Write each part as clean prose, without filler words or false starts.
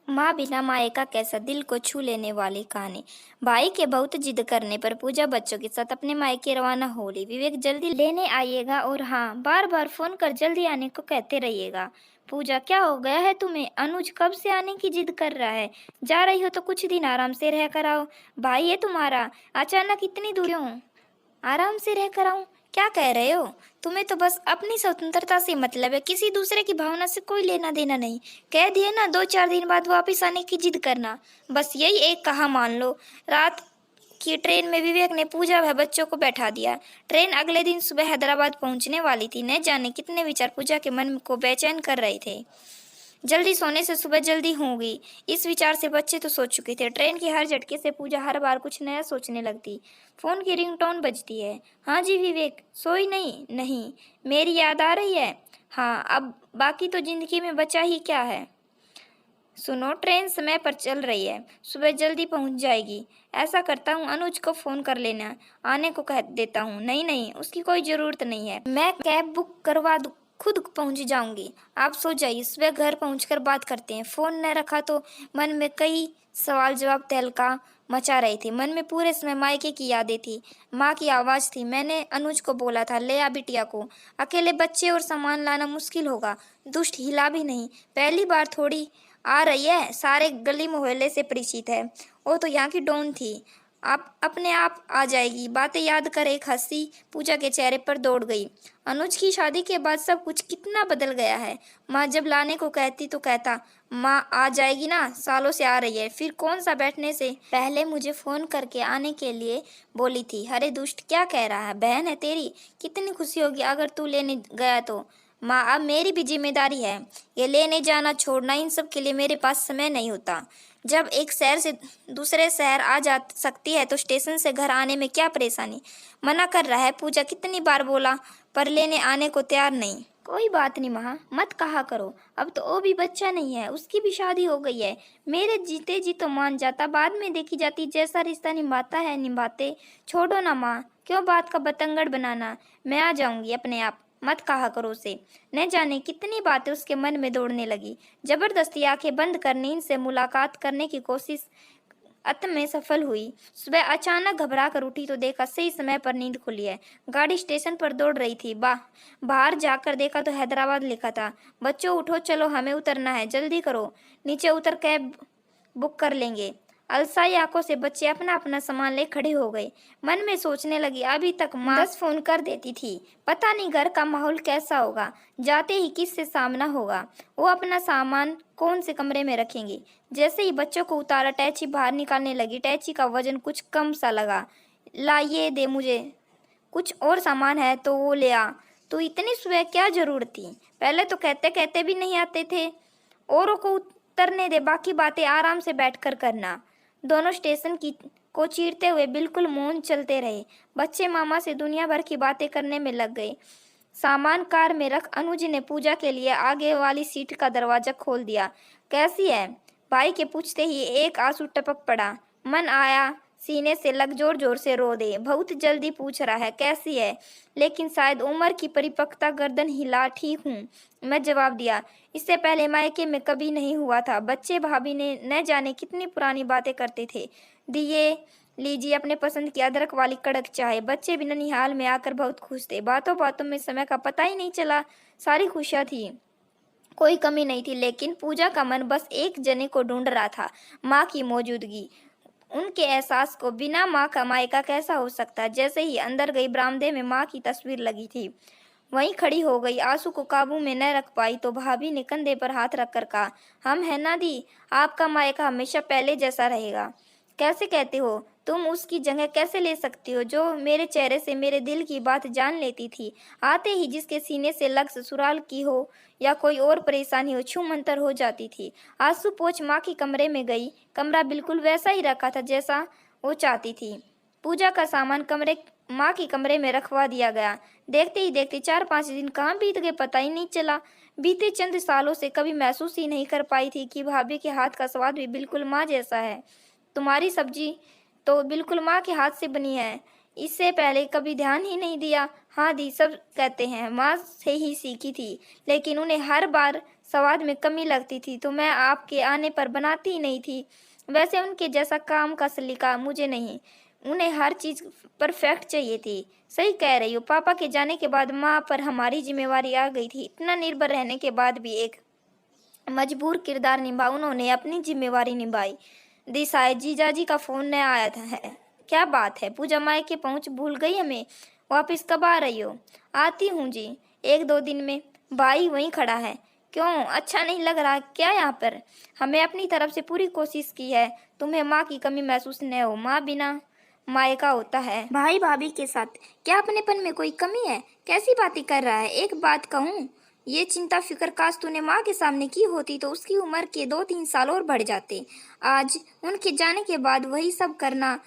माँ बिना माए का कैसा दिल को छू लेने वाली कहानी। भाई के बहुत जिद करने पर पूजा बच्चों के साथ अपने मायके रवाना हो रही। विवेक जल्दी लेने आइएगा और हाँ, बार बार फोन कर जल्दी आने को कहते रहिएगा। पूजा क्या हो गया है तुम्हें? अनुज कब से आने की जिद कर रहा है। जा रही हो तो कुछ दिन आराम से रह कर आओ। भाई है तुम्हारा, अचानक इतनी दूर क्यों? आराम से रह कर आऊं? क्या कह रहे हो? तुम्हें तो बस अपनी स्वतंत्रता से मतलब है, किसी दूसरे की भावना से कोई लेना देना नहीं। कह दिए ना, 2-4 दिन बाद वापस आने की जिद करना। बस यही एक कहा मान लो। रात की ट्रेन में विवेक ने पूजा व बच्चों को बैठा दिया। ट्रेन अगले दिन सुबह हैदराबाद पहुंचने वाली थी। न जाने कितने विचार पूजा के मन को बेचैन कर रहे थे। जल्दी सोने से सुबह जल्दी होगी, इस विचार से बच्चे तो सो चुके थे। ट्रेन की हर झटके से पूजा हर बार कुछ नया सोचने लगती। फोन की रिंगटोन बजती है। हाँ जी विवेक, सोई नहीं? नहीं, मेरी याद आ रही है। हाँ, अब बाकी तो जिंदगी में बचा ही क्या है। सुनो, ट्रेन समय पर चल रही है, सुबह जल्दी पहुंच जाएगी। ऐसा करता हूँ, अनुज को फोन कर लेना, आने को कह देता हूँ। नहीं नहीं, उसकी कोई जरूरत नहीं है, मैं कैब बुक करवा दूँ, खुद पहुंच जाऊंगी। आप सो जाइए, सुबह घर पहुंचकर बात करते हैं। फोन न रखा तो मन में कई सवाल जवाब तहलका मचा रहे थे। मन में पूरे समय मायके की यादें थी, माँ की आवाज़ थी। मैंने अनुज को बोला था, ले आ बिटिया को, अकेले बच्चे और सामान लाना मुश्किल होगा। दुष्ट हिला भी नहीं, पहली बार थोड़ी आ रही है, सारे गली मोहल्ले से परिचित है। वो तो यहाँ की डॉन थी, आप अपने आप आ जाएगी। बातें याद कर एक हंसी पूजा के चेहरे पर दौड़ गई। अनुज की शादी के बाद सब कुछ कितना बदल गया है। माँ जब लाने को कहती तो कहता, माँ आ जाएगी ना, सालों से आ रही है। फिर कौन सा बैठने से पहले मुझे फोन करके आने के लिए बोली थी। अरे दुष्ट, क्या कह रहा है? बहन है तेरी, कितनी खुशी होगी अगर तू लेने गया तो। माँ, अब मेरी भी जिम्मेदारी है, ये लेने जाना छोड़ना, इन सब के लिए मेरे पास समय नहीं होता। जब एक शहर से दूसरे शहर आ जा सकती है तो स्टेशन से घर आने में क्या परेशानी। मना कर रहा है, पूजा कितनी बार बोला पर लेने आने को तैयार नहीं। कोई बात नहीं माँ, मत कहा करो, अब तो वो भी बच्चा नहीं है, उसकी भी शादी हो गई है। मेरे जीते जी तो मान जाता, बाद में देखी जाती, जैसा रिश्ता निभाता है निभाते। छोड़ो ना माँ, क्यों बात का बतंगड़ बनाना, मैं आ जाऊंगी अपने आप, मत कहा करो उसे। न जाने कितनी बातें उसके मन में दौड़ने लगी। जबरदस्ती आंखें बंद कर नींद से मुलाकात करने की कोशिश अंत में सफल हुई। सुबह अचानक घबरा कर उठी तो देखा सही समय पर नींद खुली है। गाड़ी स्टेशन पर दौड़ रही थी। बाहर जाकर देखा तो हैदराबाद लिखा था। बच्चों उठो, चलो हमें उतरना है, जल्दी करो, नीचे उतर कैब बुक कर लेंगे। अलसाई आंखों से बच्चे अपना अपना सामान ले खड़े हो गए। मन में सोचने लगी, अभी तक माँ 10 फोन कर देती थी, पता नहीं घर का माहौल कैसा होगा, जाते ही किससे सामना होगा, वो अपना सामान कौन से कमरे में रखेंगी। जैसे ही बच्चों को उतारा, टैची बाहर निकालने लगी। टैची का वजन कुछ कम सा लगा। ला ये दे मुझे, कुछ और सामान है तो वो ले आ। तो इतनी सुबह क्या जरूरत थी? पहले तो कहते कहते भी नहीं आते थे। औरों को उतरने दे, बाकी बातें आराम से बैठकर करना। दोनों स्टेशन की को चीरते हुए बिल्कुल मौन चलते रहे। बच्चे मामा से दुनिया भर की बातें करने में लग गए। सामान कार में रख अनुज ने पूजा के लिए आगे वाली सीट का दरवाजा खोल दिया। कैसी है? भाई के पूछते ही एक आंसू टपक पड़ा। मन आया सीने से लग जोर जोर से रो दे। बहुत जल्दी पूछ रहा है कैसी है, लेकिन शायद उम्र की परिपक्वता गर्दन हिला ठीक हूँ, मैं जवाब दिया। इससे पहले मायके में कभी नहीं हुआ था। बच्चे भाभी ने न जाने कितनी पुरानी बातें करते थे। दिए लीजिए अपने पसंद की अदरक वाली कड़क चाय। बच्चे भी ननिहाल में आकर बहुत खुश थे। बातों बातों में समय का पता ही नहीं चला, सारी खुशियाँ थी, कोई कमी नहीं थी। लेकिन पूजा का मन बस एक जने को ढूंढ रहा था, माँ की मौजूदगी। उनके एहसास को बिना माँ का मायका कैसा हो सकता। जैसे ही अंदर गई, बरामदे में माँ की तस्वीर लगी थी। वहीं खड़ी हो गई। आंसू को काबू में न रख पाई तो भाभी ने कंधे पर हाथ रखकर कहा, हम है ना दी, आपका मायका हमेशा पहले जैसा रहेगा। कैसे कहते हो? तुम उसकी जगह कैसे ले सकती हो जो मेरे चेहरे से मेरे दिल की बात जान लेती थी। आते ही जिसके सीने से लग ससुराल की हो या कोई और परेशानी हो, छू मंतर हो जाती थी। आंसू पोंछ माँ के कमरे में गई। कमरा बिल्कुल वैसा ही रखा था जैसा वो चाहती थी। पूजा का सामान कमरे माँ के कमरे में रखवा दिया गया। देखते ही देखते 4-5 दिन कहाँ बीत गए पता ही नहीं चला। बीते चंद सालों से कभी महसूस ही नहीं कर पाई थी कि भाभी के हाथ का स्वाद भी बिल्कुल माँ जैसा है। तुम्हारी सब्जी तो बिल्कुल माँ के हाथ से बनी है, इससे पहले कभी ध्यान ही नहीं दिया। हाँ दी, सब कहते हैं माँ से ही सीखी थी, लेकिन उन्हें हर बार स्वाद में कमी लगती थी तो मैं आपके आने पर बनाती ही नहीं थी। वैसे उनके जैसा काम का सलीका मुझे नहीं, उन्हें हर चीज़ परफेक्ट चाहिए थी। सही कह रही हो, पापा के जाने के बाद माँ पर हमारी जिम्मेवारी आ गई थी। इतना निर्भर रहने के बाद भी एक मजबूर किरदार निभा उन्होंने अपनी जिम्मेवारी निभाई। दिसाए जीजाजी का फोन नया आया था है। क्या बात है, पूजा मायके पहुंच भूल गई हमें? वापस कब आ रही हो? आती हूँ जी, 1-2 दिन में। भाई वहीं खड़ा है। क्यों, अच्छा नहीं लग रहा क्या यहाँ पर? हमें अपनी तरफ से पूरी कोशिश की है, तुम्हें माँ की कमी महसूस न हो। माँ बिना मायका होता है। भाई भाभी के साथ क्या अपनेपन में कोई कमी है? कैसी बातें कर रहा है? एक बात कहूँ, ये चिंता फिक्र काश तूने माँ के सामने की होती तो उसकी उम्र के 2-3 साल और बढ़ जाते। आज उनके जाने के बाद वही सब करना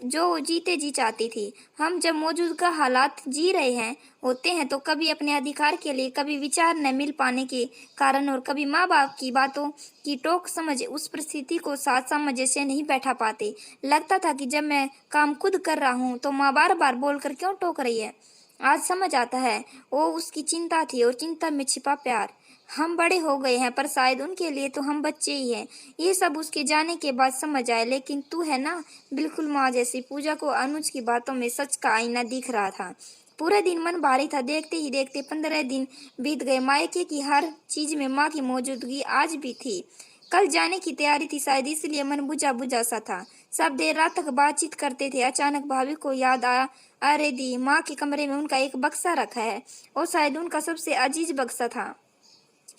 जो जीते जी चाहती थी। हम जब मौजूदा हालात जी रहे हैं होते हैं तो कभी अपने अधिकार के लिए, कभी विचार न मिल पाने के कारण और कभी माँ बाप की बातों की टोक समझ उस परिस्थिति को साथ सामंजस्य से नहीं बैठा पाते। लगता था कि जब मैं काम खुद कर रहा हूँ तो माँ बार बार बोलकर क्यों टोक रही है। आज समझ आता है, वो उसकी चिंता थी और चिंता में छिपा प्यार। हम बड़े हो गए हैं पर शायद उनके लिए तो हम बच्चे ही हैं। ये सब उसके जाने के बाद समझ आए। लेकिन तू है ना, बिल्कुल माँ जैसी। पूजा को अनुज की बातों में सच का आईना दिख रहा था। पूरे दिन मन भारी था। देखते ही देखते 15 दिन बीत गए। मायके की हर चीज में माँ की मौजूदगी आज भी थी। कल जाने की तैयारी थी, शायद इसलिए मन बुझा बुझा सा था। सब देर रात तक बातचीत करते थे। अचानक भाभी को याद आया, अरे दी, माँ के कमरे में उनका एक बक्सा रखा है और शायद उनका सबसे अजीज बक्सा था।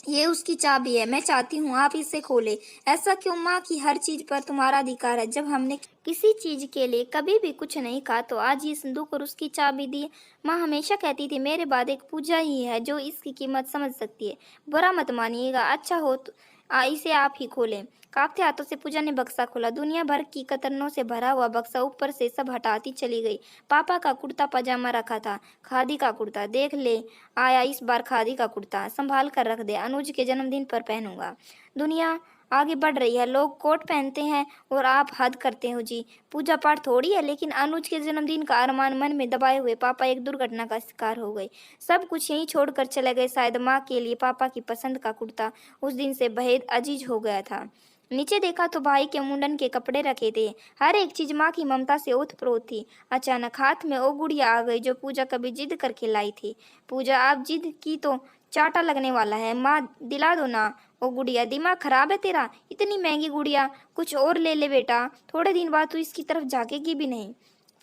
ये उसकी चाबी है, मैं चाहती हूँ आप इसे खोले। ऐसा क्यों? माँ की हर चीज पर तुम्हारा अधिकार है। जब हमने किसी चीज के लिए कभी भी कुछ नहीं कहा तो आज ये संदूक और उसकी चाबी दी। माँ हमेशा कहती थी मेरे बाद एक पूजा ही है जो इसकी कीमत समझ सकती है। बुरा मत मानिएगा, अच्छा हो तो इसे आप ही खोलें। कांपते हाथों से पूजा ने बक्सा खोला। दुनिया भर की कतरनों से भरा हुआ बक्सा ऊपर से सब हटाती चली गई। पापा का कुर्ता पजामा रखा था, खादी का कुर्ता। देख ले आया इस बार खादी का कुर्ता, संभाल कर रख दे, अनुज के जन्मदिन पर पहनूंगा। दुनिया आगे बढ़ रही है, लोग कोट पहनते हैं और आप हद करते हो जी। पूजा पाठ थोड़ी है, लेकिन अनुज के जन्मदिन का अरमान मन में दबाए हुए पापा एक दुर्घटना का शिकार हो गए। सब कुछ यहीं छोड़कर चले गए। शायद माँ के लिए पापा की पसंद का कुर्ता उस दिन से बेहद अजीज हो गया था। नीचे देखा तो भाई के मुंडन के कपड़े रखे थे। हर एक चीज माँ की ममता से ओतप्रोत थी। अचानक हाथ में वो गुड़िया आ गई जो पूजा कभी जिद करके लाई थी। पूजा, आप जिद की तो चाटा लगने वाला है। माँ दिला दो ना वो गुड़िया। दिमाग खराब है तेरा? इतनी महंगी गुड़िया, कुछ और ले ले बेटा। थोड़े दिन बाद तू इसकी तरफ झांकेगी भी नहीं।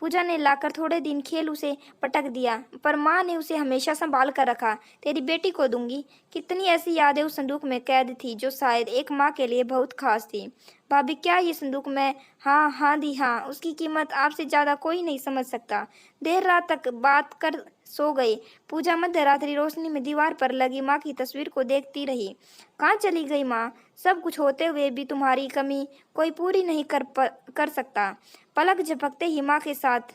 पूजा ने लाकर थोड़े दिन खेल उसे पटक दिया, पर माँ ने उसे हमेशा संभाल कर रखा। तेरी बेटी को दूंगी। कितनी ऐसी यादें उस संदूक में कैद थी जो शायद एक माँ के लिए बहुत खास थी। भाभी, क्या ये संदूक में? हाँ हाँ दी हाँ, उसकी कीमत आपसे ज्यादा कोई नहीं समझ सकता। देर रात तक बात कर सो गई। पूजा मध्य रात्रि रोशनी में दीवार पर लगी माँ की तस्वीर को देखती रही। कहाँ चली गई माँ? सब कुछ होते हुए भी तुम्हारी कमी कोई पूरी नहीं कर सकता। पलक झपकते ही माँ के साथ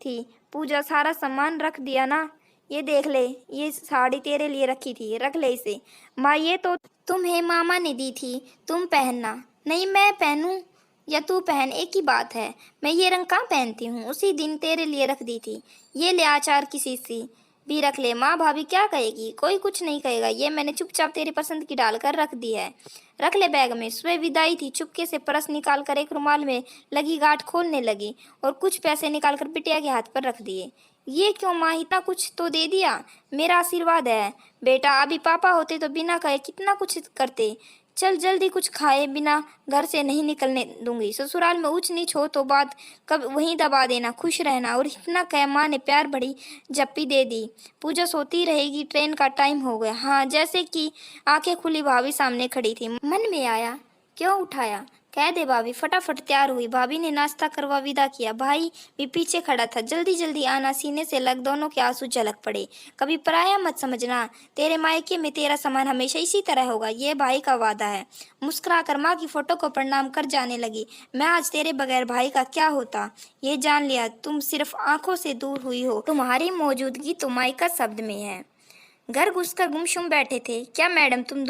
थी। पूजा, सारा सामान रख दिया ना? ये देख ले, ये साड़ी तेरे लिए रखी थी, रख ले इसे। माँ, ये तो तुम्हें मामा ने दी थी, तुम पहनना। नहीं, मैं पहनूं या तू पहन, एक ही बात है। मैं ये रंग कहाँ पहनती हूँ, उसी दिन तेरे लिए रख दी थी। ये ले आचार की शीशी भी रख ले। माँ भाभी क्या कहेगी? कोई कुछ नहीं कहेगा, ये मैंने चुपचाप तेरी पसंद की डालकर रख दी है। रख ले बैग में। सुबह विदाई थी। चुपके से पर्स निकाल कर एक रुमाल में लगी गांठ खोलने लगी और कुछ पैसे निकालकर बिटिया के हाथ पर रख दिए। ये क्यों माँ, इतना कुछ तो दे दिया। मेरा आशीर्वाद है बेटा। अभी पापा होते तो बिना कहे कितना कुछ करते। चल जल्दी कुछ खाए बिना घर से नहीं निकलने दूंगी। ससुराल में ऊंच नीच हो तो बात कब वहीं दबा देना, खुश रहना। और इतना कह माँ ने प्यार भरी जप्पी दे दी। पूजा सोती रहेगी, ट्रेन का टाइम हो गया। हाँ, जैसे कि आंखें खुली भाभी सामने खड़ी थी। मन में आया, क्यों उठाया? कह दे भाभी। फटाफट तैयार हुई। भाभी ने नाश्ता करवा विदा किया। भाई भी पीछे खड़ा था। जल्दी जल्दी आना। सीने से लग दोनों के आंसू झलक पड़े। कभी पराया मत समझना। तेरे मायके में तेरा सामान हमेशा इसी तरह होगा, ये भाई का वादा है। मुस्कुराकर माँ की फोटो को प्रणाम कर जाने लगी। मैं आज तेरे बगैर भाई का क्या होता, ये जान लिया। तुम सिर्फ आंखों से दूर हुई हो, तुम्हारी मौजूदगी तो मायका शब्द में है। घर घुसकर गुमसुम बैठे थे। क्या मैडम, तुम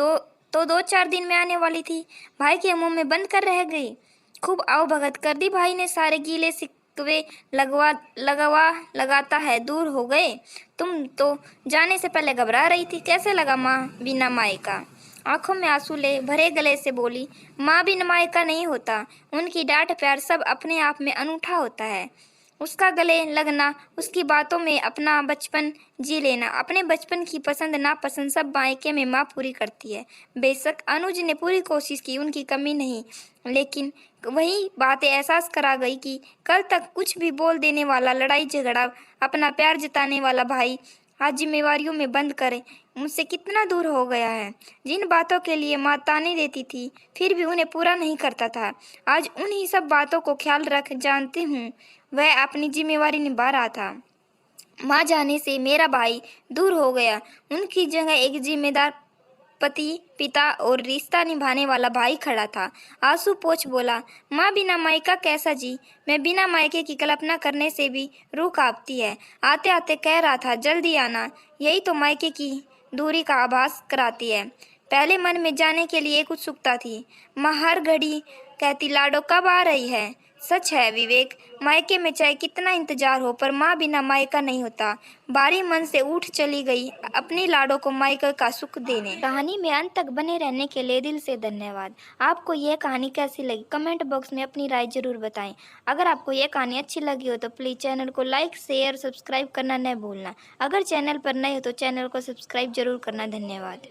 2-4 दिन में आने वाली थी? भाई के मुंह में बंद कर रह गई। खूब आवभगत कर दी। भाई ने सारे गीले शिकवे लगाता है दूर हो गए। तुम तो जाने से पहले घबरा रही थी। कैसे लगा माँ बिना माए का? आंखों में आंसू ले भरे गले से बोली, माँ बिन मायका नहीं होता। उनकी डांट प्यार सब अपने आप में अनूठा होता है। उसका गले लगना, उसकी बातों में अपना बचपन जी लेना, अपने बचपन की पसंद नापसंद सब मायके में माँ पूरी करती है। बेशक अनुज ने पूरी कोशिश की, उनकी कमी नहीं, लेकिन वही बातें एहसास करा गई कि कल तक कुछ भी बोल देने वाला, लड़ाई झगड़ा, अपना प्यार जताने वाला भाई आज जिम्मेवारियों में बंद करे मुझसे कितना दूर हो गया है। जिन बातों के लिए माँ ताने देती थी फिर भी उन्हें पूरा नहीं करता था, आज उन्हीं सब बातों को ख्याल रख जानती हूँ वह अपनी जिम्मेवारी निभा रहा था। माँ जाने से मेरा भाई दूर हो गया, उनकी जगह एक जिम्मेदार पति, पिता और रिश्ता निभाने वाला भाई खड़ा था। आंसू पोंछ बोला, माँ बिना मायका कैसा जी। मैं बिना मायके की कल्पना करने से भी रूह कांपती है। आते आते कह रहा था जल्दी आना, यही तो मायके की दूरी का आभास कराती है। पहले मन में जाने के लिए कुछ उत्सुकता थी। माँ हर घड़ी कहती लाडो कब आ रही है। सच है विवेक, मायके में चाहे कितना इंतजार हो पर माँ बिना मायका नहीं होता। बारी मन से उठ चली गई अपनी लाडो को मायके का सुख देने। कहानी में अंत तक बने रहने के लिए दिल से धन्यवाद। आपको यह कहानी कैसी लगी कमेंट बॉक्स में अपनी राय जरूर बताएं। अगर आपको यह कहानी अच्छी लगी हो तो प्लीज़ चैनल को लाइक शेयर सब्सक्राइब करना न भूलना। अगर चैनल पर नए हो तो चैनल को सब्सक्राइब जरूर करना। धन्यवाद।